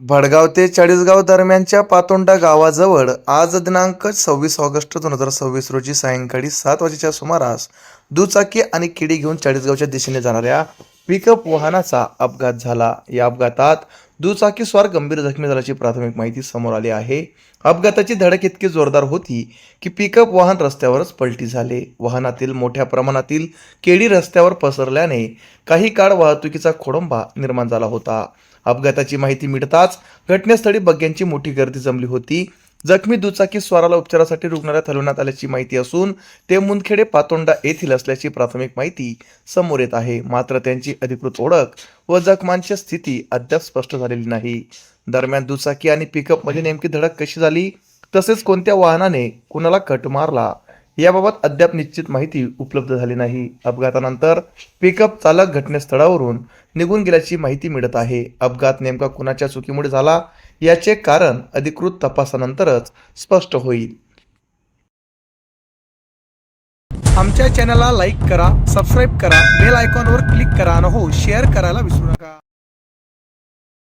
भडगाव ते चाळीसगाव दरम्यानच्या पातोंडा गावाजवळ आज दिनांक 26 ऑगस्ट 2026 रोजी सायंकाळी 7 वाजेच्या सुमारास दुचाकी आणि किडी घेऊन चाळीसगावच्या दिशेने जाणाऱ्या पिकअप वाहनाचा अपघात झाला. या अपघातात दुचाकीस्वार गंभीर जखमी झाल्याची प्राथमिक माहिती समोर आली आहे. अपघाताची धडक इतकी जोरदार होती की पिकअप वाहन रस्त्यावरच पलटी झाले. वाहनातील मोठ्या प्रमाणातील केडी रस्त्यावर पसरल्याने काही काळ वाहतुकीचा खोळंबा निर्माण झाला होता. अपघाताची माहिती मिळताच घटनास्थळी बग्ग्यांची मोठी गर्दी जमली होती. जखमी दुचाकी स्वाराला उपचारासाठी रुग्णालयात हलवण्यात आल्याची माहिती असून ते मुंदखेड पातोंडा येथील असल्याची प्राथमिक माहिती समोर येत आहे. मात्र त्यांची अधिकृत ओळख व जखमांची स्थिती अद्याप स्पष्ट झालेली नाही. दरम्यान दुचाकी आणि पिकअपमध्ये नेमकी धडक कशी झाली तसेच कोणत्या वाहनाने कुणाला कट मारला याबाबत अद्याप निश्चित माहिती उपलब्ध झाली नाही. अपघातानंतर पिकअप चालक घटनास्थळावरून निघून गेल्याची माहिती मिळत आहे. अपघात नेमका कुणाच्या चुकीमुळे झाला याचे कारण अधिकृत तपासानंतरच स्पष्ट होईल. आमच्या चॅनलला लाईक करा, सबस्क्राईब करा, बेल आयकॉनवर क्लिक करा आणि हो शेअर करायला विसरू नका.